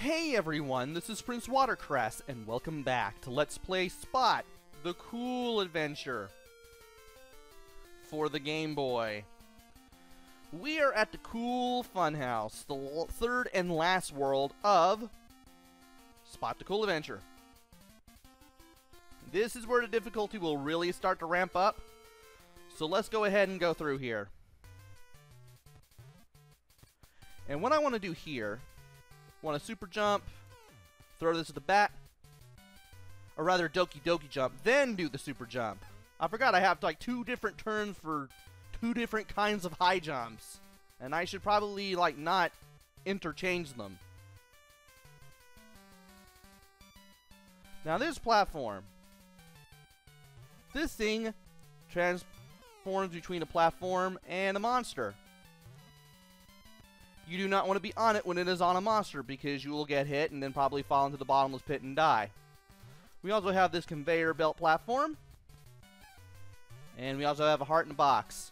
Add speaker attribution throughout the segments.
Speaker 1: Hey everyone, this is PrinceWatercress, and welcome back to Let's Play Spot, the cool adventure for the Game Boy. We are at the cool Funhouse, the third and last world of Spot the Cool Adventure. This is where the difficulty will really start to ramp up, so let's go ahead and go through here. And what I want to do here, want to super jump, throw this at the bat, or rather doki doki jump, then do the super jump. I forgot I have like two different turns for two different kinds of high jumps, and I should probably like not interchange them. Now this platform, this thing transforms between a platform and a monster. You do not want to be on it when it is on a monster, because you will get hit and then probably fall into the bottomless pit and die. We also have this conveyor belt platform, and we also have a heart in a box.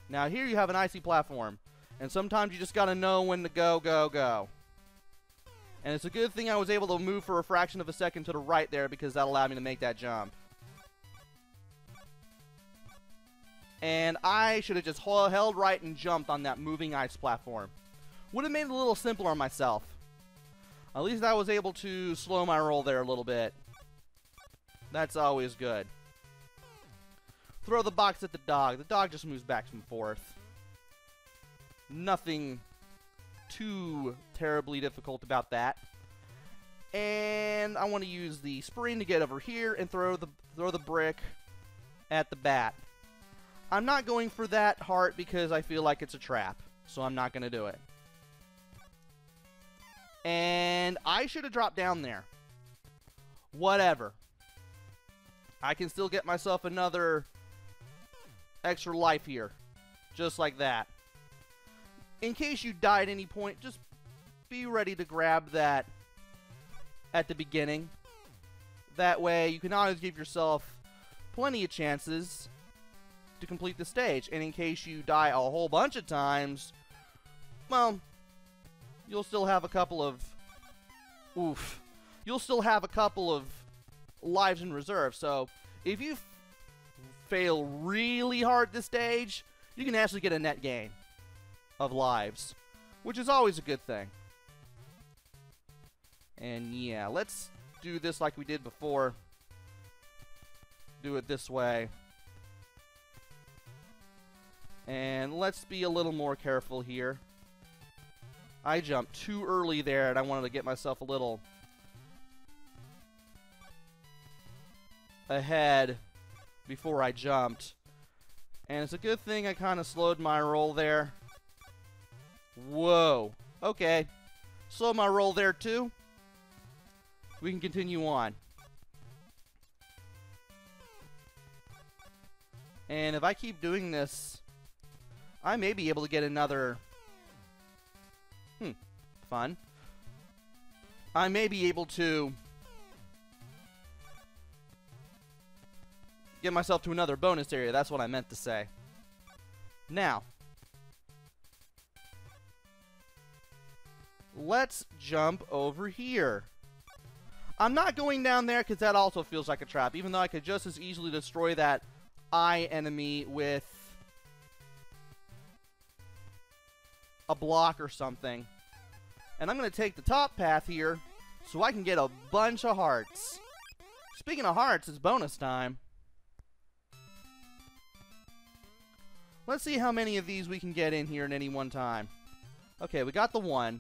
Speaker 1: Now here you have an icy platform, and sometimes you just gotta know when to go, go, go. And it's a good thing I was able to move for a fraction of a second to the right there, because that allowed me to make that jump. And I should have just held right and jumped on that moving ice platform. Would have made it a little simpler on myself. At least I was able to slow my roll there a little bit. That's always good. Throw the box at the dog. The dog just moves back and forth. Nothing too terribly difficult about that. And I want to use the spring to get over here and throw the brick at the bat. I'm not going for that heart because I feel like it's a trap, so I'm not going to do it. And I should have dropped down there. Whatever. I can still get myself another extra life here. Just like that. In case you die at any point, just be ready to grab that at the beginning. That way you can always give yourself plenty of chances to complete the stage. And in case you die a whole bunch of times, well, you'll still have a couple of lives in reserve. So if you fail really hard this stage, you can actually get a net gain of lives, which is always a good thing. And yeah, let's do this like we did before. Do it this way. And let's be a little more careful here. I jumped too early there, and I wanted to get myself a little ahead before I jumped. And it's a good thing I kind of slowed my roll there. Whoa. Okay. Slow my roll there, too. We can continue on. And if I keep doing this, I may be able to get another... fun. I may be able to get myself to another bonus area. That's what I meant to say. Now, let's jump over here. I'm not going down there because that also feels like a trap, even though I could just as easily destroy that eye enemy with a block or something. And I'm going to take the top path here so I can get a bunch of hearts. Speaking of hearts, it's bonus time. Let's see how many of these we can get in here at any one time. Okay, we got the one.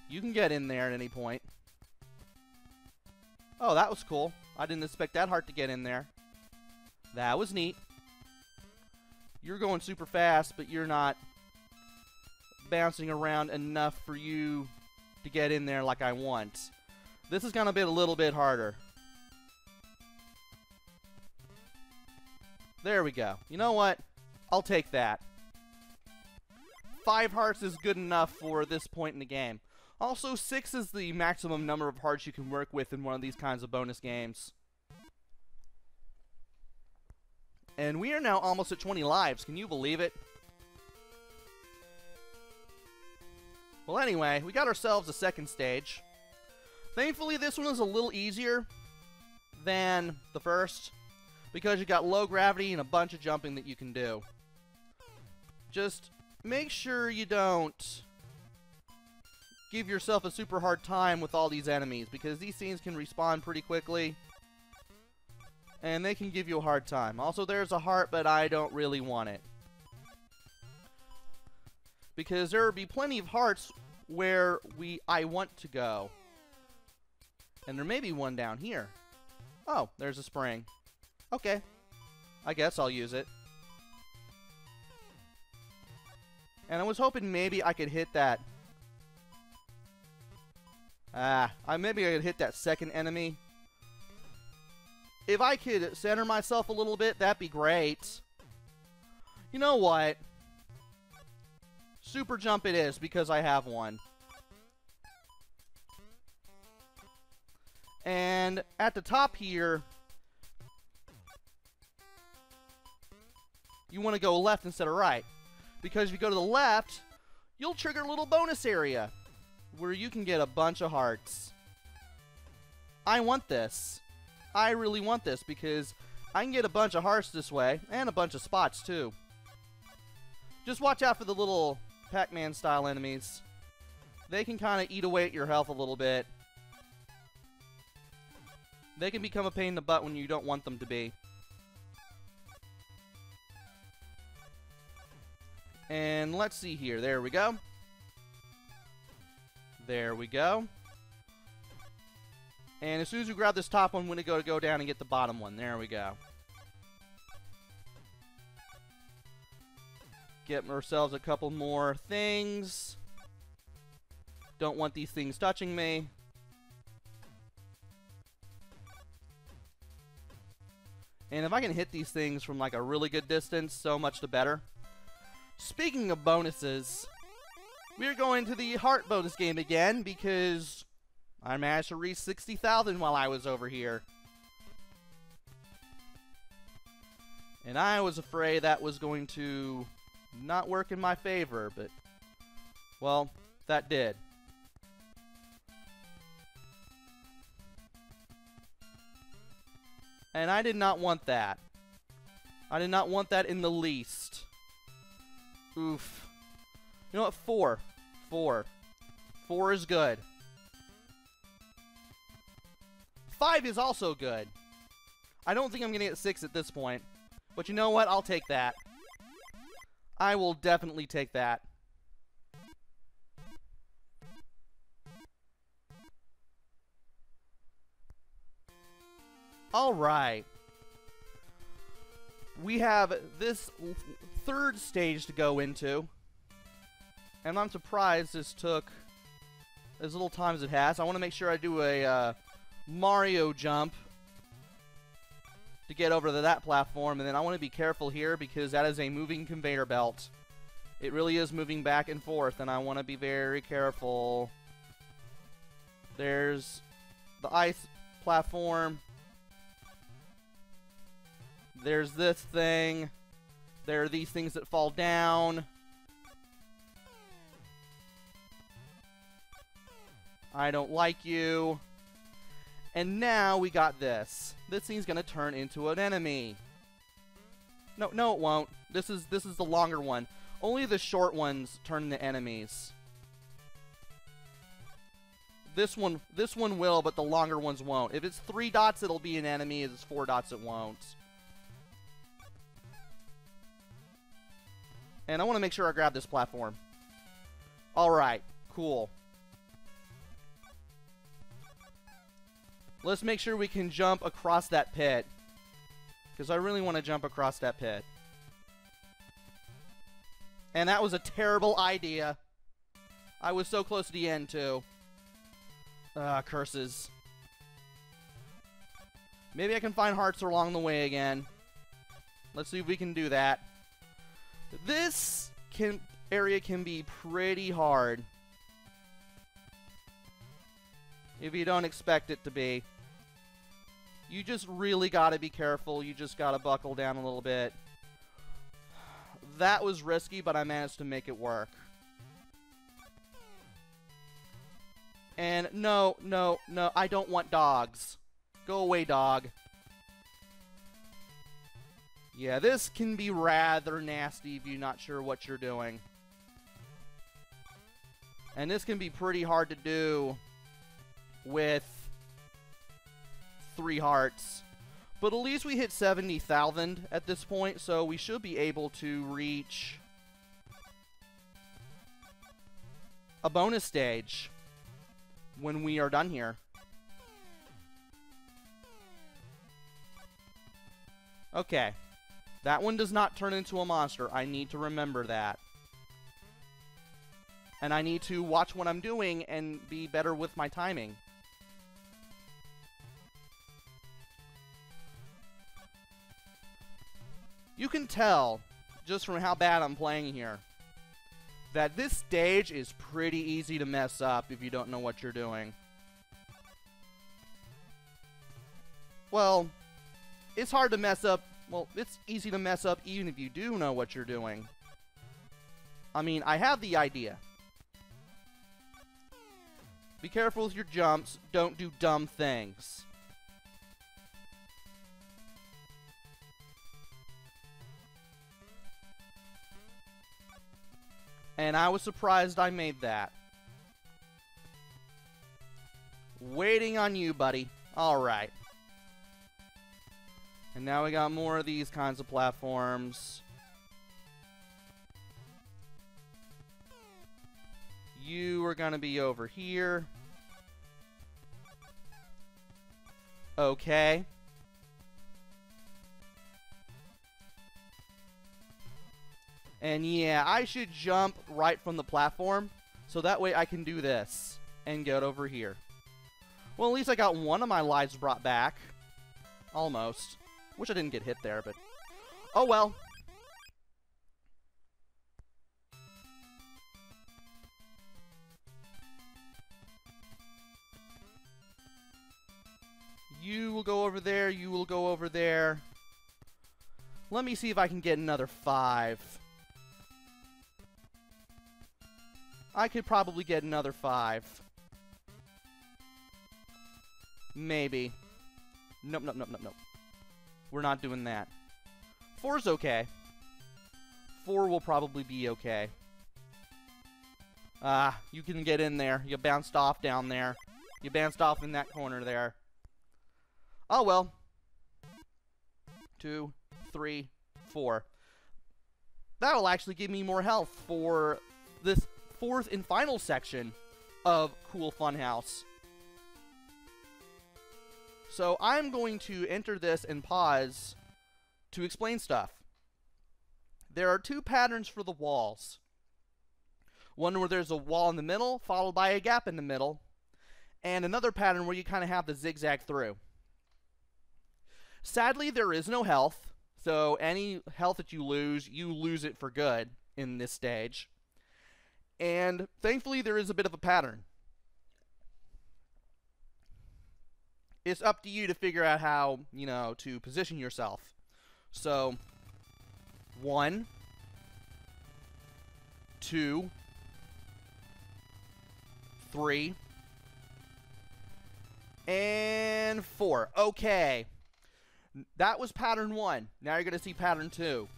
Speaker 1: You can get in there at any point. Oh, that was cool. I didn't expect that heart to get in there. That was neat. You're going super fast, but you're not bouncing around enough for you to get in there like I want. This is gonna be a little bit harder. There we go. You know what? I'll take that. 5 hearts is good enough for this point in the game. Also, 6 is the maximum number of hearts you can work with in one of these kinds of bonus games. And we are now almost at 20 lives. Can you believe it? Well, anyway, we got ourselves a second stage. Thankfully, this one is a little easier than the first, because you got low gravity and a bunch of jumping that you can do. Just make sure you don't give yourself a super hard time with all these enemies, because these things can respawn pretty quickly, and they can give you a hard time. Also, there's a heart, but I don't really want it, because there will be plenty of hearts where I want to go. And there may be one down here. Oh, there's a spring. Okay. I guess I'll use it. And I was hoping maybe I could hit that. Maybe I could hit that second enemy. If I could center myself a little bit, that'd be great. You know what? Super jump it is, because I have one. And at the top here, you want to go left instead of right. Because if you go to the left, you'll trigger a little bonus area where you can get a bunch of hearts. I want this. I really want this, because I can get a bunch of hearts this way, and a bunch of spots too. Just watch out for the little Pac-Man style enemies. They can kind of eat away at your health a little bit. They can become a pain in the butt when you don't want them to be. And let's see here. There we go. There we go. And as soon as we grab this top one, we're going to go down and get the bottom one. There we go. Get ourselves a couple more things. Don't want these things touching me. And if I can hit these things from like a really good distance, so much the better. Speaking of bonuses, we're going to the heart bonus game again, because I managed to reach 60,000 while I was over here. And I was afraid that was going to not work in my favor, but, well, that did. And I did not want that. I did not want that in the least. Oof. You know what? 4. 4. 4 is good. 5 is also good. I don't think I'm going to get 6 at this point. But you know what? I'll take that. I will definitely take that. Alright. We have this third stage to go into. And I'm surprised this took as little time as it has. I want to make sure I do a Mario jump to get over to that platform. And then I want to be careful here, because that is a moving conveyor belt. It really is moving back and forth, and I want to be very careful. There's the ice platform. There's this thing. There are these things that fall down. I don't like you. And now we got this. This thing's gonna turn into an enemy. No, it won't. This is the longer one. Only the short ones turn into enemies. This one will, but the longer ones won't. If it's 3 dots, it'll be an enemy. If it's 4 dots, it won't. And I want to make sure I grab this platform. Alright, cool. Let's make sure we can jump across that pit, because I really want to jump across that pit. And that was a terrible idea. I was so close to the end, too. Curses. Maybe I can find hearts along the way again. Let's see if we can do that. This area can be pretty hard if you don't expect it to be. You just really gotta be careful. You just gotta buckle down a little bit. That was risky, but I managed to make it work. And no, no, no, I don't want dogs. Go away, dog. Yeah, this can be rather nasty if you're not sure what you're doing. And this can be pretty hard to do with 3 hearts. But at least we hit 70,000 at this point, so we should be able to reach a bonus stage when we are done here. Okay. That one does not turn into a monster. I need to remember that. And I need to watch what I'm doing and be better with my timing. You can tell, just from how bad I'm playing here, that this stage is pretty easy to mess up if you don't know what you're doing. Well, it's hard to mess up. Well, it's easy to mess up even if you do know what you're doing. I mean, I have the idea. Be careful with your jumps. Don't do dumb things. And I was surprised I made that. Waiting on you, buddy. Alright. And now we got more of these kinds of platforms. You are gonna be over here. Okay. And yeah, I should jump right from the platform, so that way I can do this and get over here. Well, at least I got one of my lives brought back. Almost. Wish I didn't get hit there, but oh well. You will go over there, you will go over there. Let me see if I can get another 5. I could probably get another 5. Maybe. Nope, nope, nope, nope, nope. We're not doing that. 4's okay. 4 will probably be okay. Ah, you can get in there. You bounced off down there. You bounced off in that corner there. Oh well. 2, 3, 4. That will actually give me more health for this 4th and final section of Cool Funhouse. So I'm going to enter this and pause to explain stuff. There are 2 patterns for the walls. One where there's a wall in the middle, followed by a gap in the middle, and another pattern where you kind of have the zigzag through. Sadly, there is no health, so any health that you lose it for good in this stage. And thankfully, there is a bit of a pattern. It's up to you to figure out how, you know, to position yourself. So, 1, 2, 3, and 4. Okay. That was pattern 1. Now you're going to see pattern 2.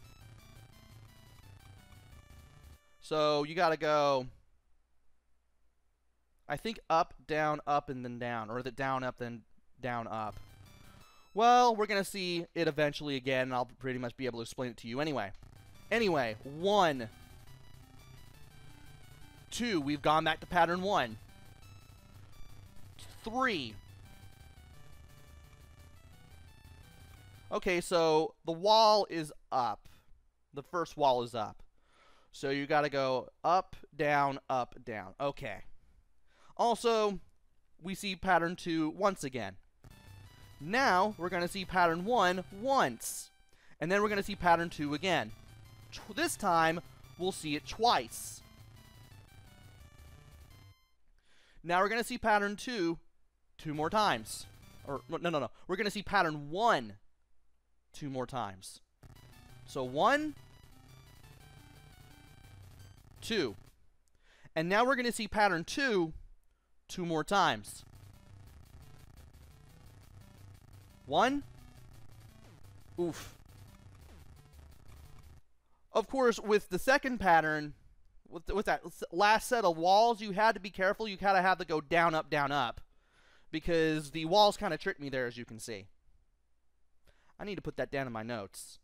Speaker 1: So, you got to go, I think up, and then down. Or is it down, up, then down, up? Well, we're going to see it eventually again, and I'll pretty much be able to explain it to you anyway. Anyway, 1, 2, we've gone back to pattern 1. 3. Okay, so the wall is up. The first wall is up. So you got to go up, down, up, down. Okay. Also, we see pattern 2 once again. Now, we're going to see pattern 1 once. And then we're going to see pattern 2 again. This time, we'll see it twice. Now we're going to see pattern 2 2 more times. Or, no. We're going to see pattern 1 2 more times. So 1, 2. And now we're going to see pattern 2 2 more times. 1. Oof. Of course, with the second pattern, with that last set of walls, you had to be careful. You kind of had to go down, up, because the walls kind of tricked me there, as you can see. I need to put that down in my notes.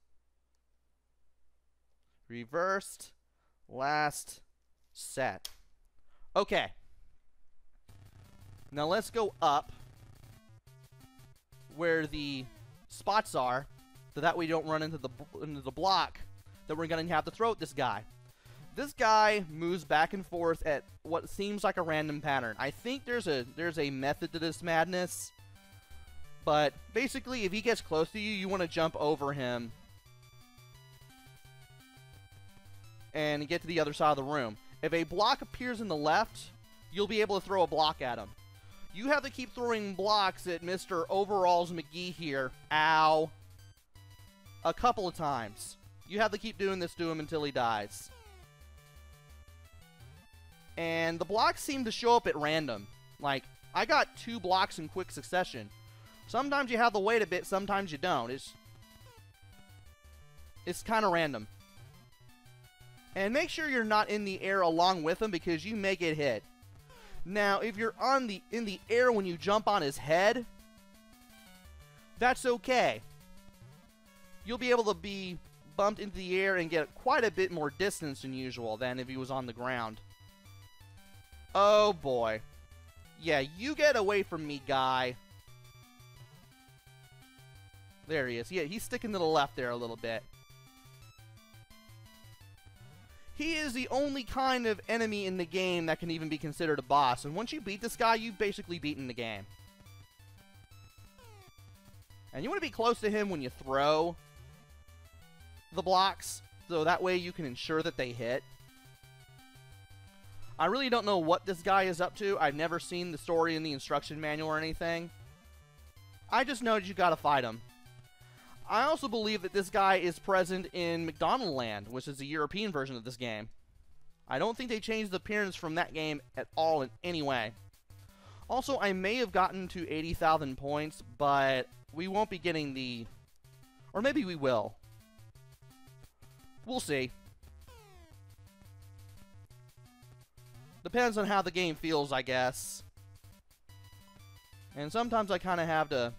Speaker 1: Reversed last set. Okay. Now let's go up where the spots are, so that way we don't run into the block that we're going to have to throw at this guy. This guy moves back and forth at what seems like a random pattern. I think there's a method to this madness, but basically if he gets close to you, you want to jump over him and get to the other side of the room. If a block appears in the left, you'll be able to throw a block at him. You have to keep throwing blocks at Mr. Overalls McGee here, ow, a couple of times. You have to keep doing this to him until he dies. And the blocks seem to show up at random. Like, I got 2 blocks in quick succession. Sometimes you have to wait a bit, sometimes you don't. It's kind of random. And make sure you're not in the air along with him, because you may get hit. Now, if you're in the air when you jump on his head, that's okay. You'll be able to be bumped into the air and get quite a bit more distance than usual than if he was on the ground. Oh boy. Yeah, you get away from me, guy. There he is. Yeah, he's sticking to the left there a little bit. He is the only kind of enemy in the game that can even be considered a boss. And once you beat this guy, you've basically beaten the game. And you want to be close to him when you throw the blocks, so that way you can ensure that they hit. I really don't know what this guy is up to. I've never seen the story in the instruction manual or anything. I just know that you gotta fight him. I also believe that this guy is present in McDonald Land, which is the European version of this game. I don't think they changed the appearance from that game at all in any way. Also, I may have gotten to 80,000 points, but we won't be getting the... Or maybe we will. We'll see. Depends on how the game feels, I guess. And sometimes I kind of have to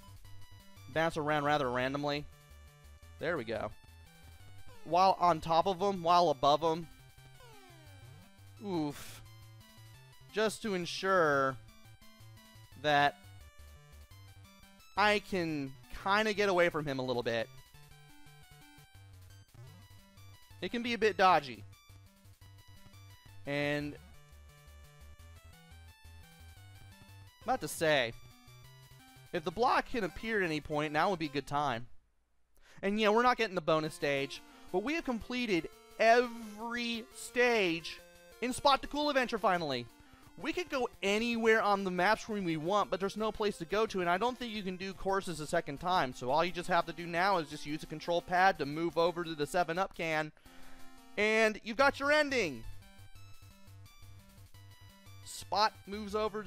Speaker 1: bounce around rather randomly. There we go. While on top of them, while above them. Oof. Just to ensure that I can kind of get away from him a little bit. It can be a bit dodgy. And I'm about to say, if the block can appear at any point, now would be a good time. And yeah, we're not getting the bonus stage, but we have completed every stage in Spot the Cool Adventure finally. We could go anywhere on the map screen we want, but there's no place to go to, and I don't think you can do courses a second time. So all you just have to do now is just use the control pad to move over to the 7-Up can, and you've got your ending. Spot moves over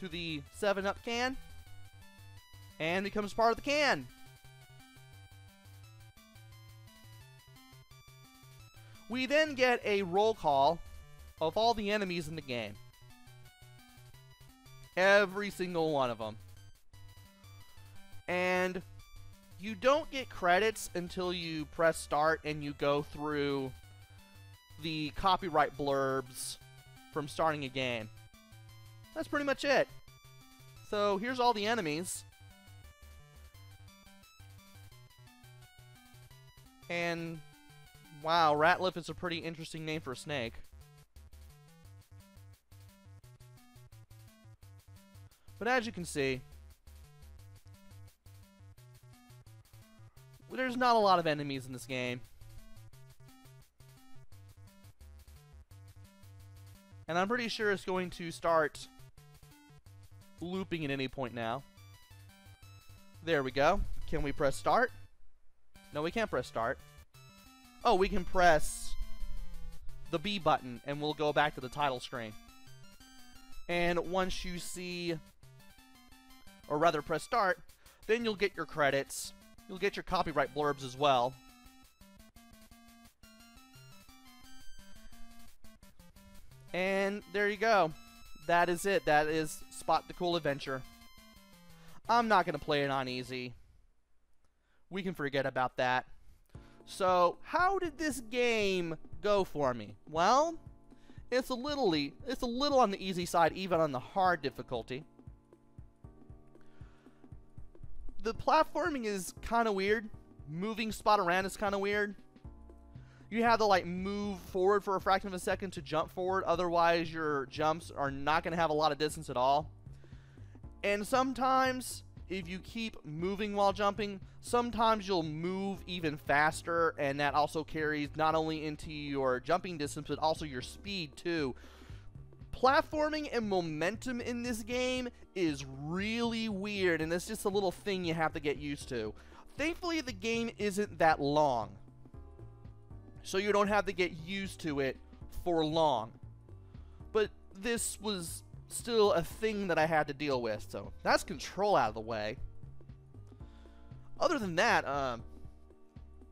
Speaker 1: to the 7-Up can and becomes part of the can. We then get a roll call of all the enemies in the game. Every single one of them. And you don't get credits until you press start and you go through the copyright blurbs from starting a game. That's pretty much it. So here's all the enemies. And wow, Ratliff is a pretty interesting name for a snake. But as you can see, there's not a lot of enemies in this game. And I'm pretty sure it's going to start looping at any point now. There we go. Can we press start? No, we can't press start. Oh, we can press the B button and we'll go back to the title screen. And once you see, or rather press start, then you'll get your credits. You'll get your copyright blurbs as well. And there you go. That is it. That is Spot the Cool Adventure. I'm not going to play it on easy. We can forget about that. So, how did this game go for me? Well, it's a little on the easy side, even on the hard difficulty. The platforming is kind of weird. Moving Spot around is kind of weird. You have to like move forward for a fraction of a second to jump forward, otherwise your jumps are not going to have a lot of distance at all. And sometimes, if you keep moving while jumping, sometimes you'll move even faster, and that also carries not only into your jumping distance, but also your speed too. Platforming and momentum in this game is really weird, and it's just a little thing you have to get used to. Thankfully, the game isn't that long, so you don't have to get used to it for long. But this was still a thing that I had to deal with, so that's control out of the way. Other than that,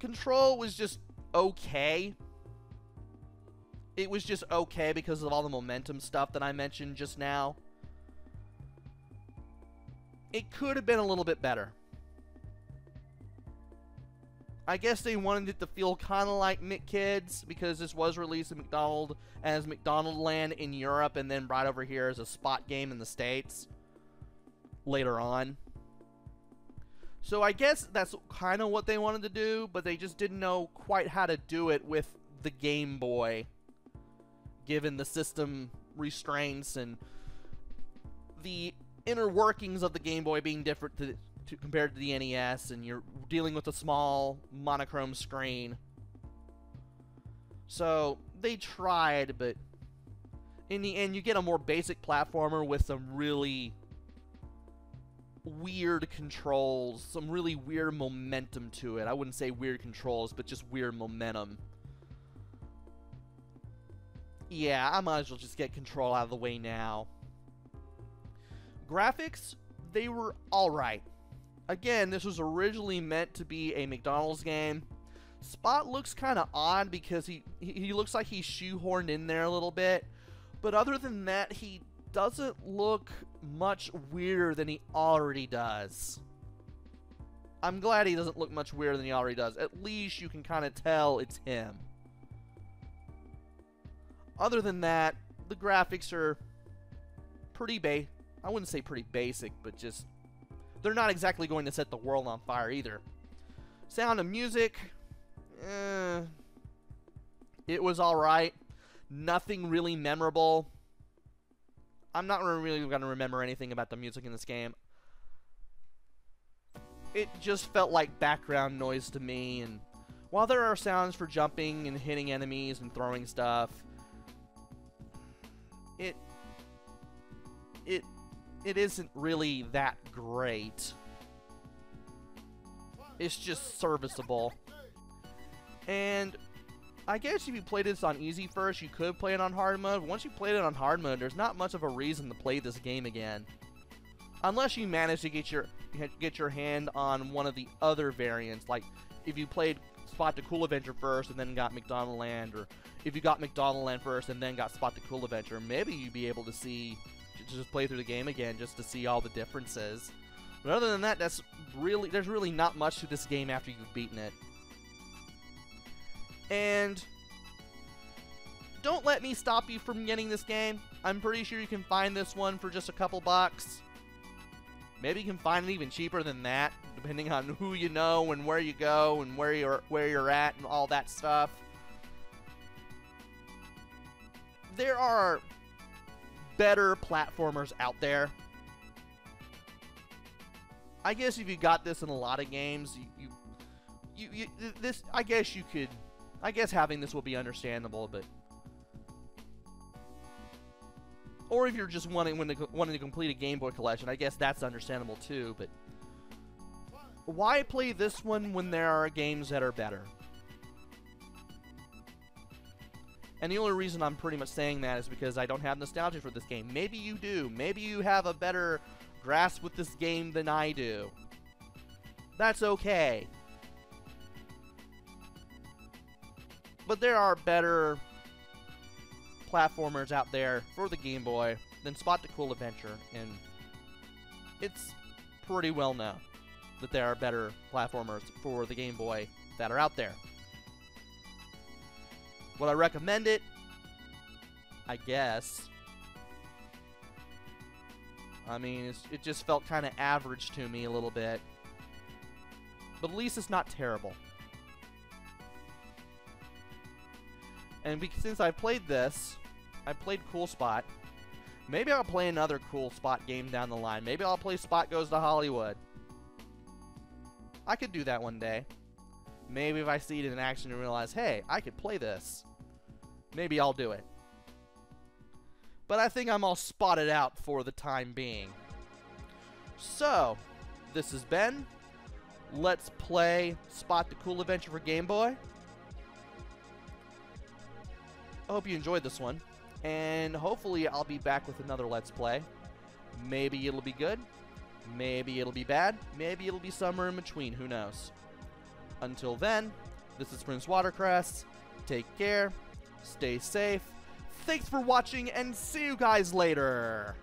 Speaker 1: control was just okay. It was just okay because of all the momentum stuff that I mentioned just now. It could have been a little bit better. I guess they wanted it to feel kind of like Mick Kids, because this was released in as McDonald Land in Europe, and then brought over here as a Spot game in the States later on. So I guess that's kind of what they wanted to do, but they just didn't know quite how to do it with the Game Boy, given the system restraints and the inner workings of the Game Boy being different compared to the NES, and you're dealing with a small monochrome screen. So they tried, but in the end you get a more basic platformer with some really weird controls, some really weird momentum to it. I wouldn't say weird controls, but just weird momentum. Yeah, I might as well just get control out of the way now. Graphics, they were alright. Again, this was originally meant to be a McDonald's game. Spot looks kind of odd because he looks like he's shoehorned in there a little bit. But other than that, he doesn't look much weirder than he already does. I'm glad he doesn't look much weirder than he already does. At least you can kind of tell it's him. Other than that, the graphics are pretty I wouldn't say pretty basic, but just, they're not exactly going to set the world on fire either. Sound and music, it was alright. Nothing really memorable. I'm not really going to remember anything about the music in this game. It just felt like background noise to me, and while there are sounds for jumping and hitting enemies and throwing stuff, it isn't really that great. It's just serviceable. And I guess if you played this on easy first, you could play it on hard mode. Once you played it on hard mode, there's not much of a reason to play this game again, unless you manage to get your hand on one of the other variants. Like if you played Spot the Cool Adventure first and then got McDonald Land, or if you got McDonald Land first and then got Spot the Cool Adventure, maybe you'd be able to just play through the game again just to see all the differences. But other than that, there's really not much to this game after you've beaten it. And don't let me stop you from getting this game. I'm pretty sure you can find this one for just a couple bucks. Maybe you can find it even cheaper than that, depending on who you know and where you go and where you're at and all that stuff. There are better platformers out there. I guess if you got this in a lot of games, I guess having this will be understandable, but or if you're just wanting to complete a Game Boy collection, I guess that's understandable too, but why play this one when there are games that are better? And the only reason I'm pretty much saying that is because I don't have nostalgia for this game. Maybe you do. Maybe you have a better grasp with this game than I do. That's okay. But there are better platformers out there for the Game Boy than Spot the Cool Adventure, and it's pretty well known that there are better platformers for the Game Boy that are out there. Would I recommend it? I guess. I mean, it just felt kind of average to me a little bit. But at least it's not terrible. And since I played this, I played Cool Spot. Maybe I'll play another Cool Spot game down the line. Maybe I'll play Spot Goes to Hollywood. I could do that one day. Maybe if I see it in action and realize, hey, I could play this. Maybe I'll do it. But I think I'm all spotted out for the time being. So, this has been Let's Play Spot the Cool Adventure for Game Boy. I hope you enjoyed this one, and hopefully I'll be back with another Let's Play. Maybe it'll be good, maybe it'll be bad, maybe it'll be somewhere in between, who knows. Until then, this is PrinceWatercress. Take care, stay safe, thanks for watching, and see you guys later!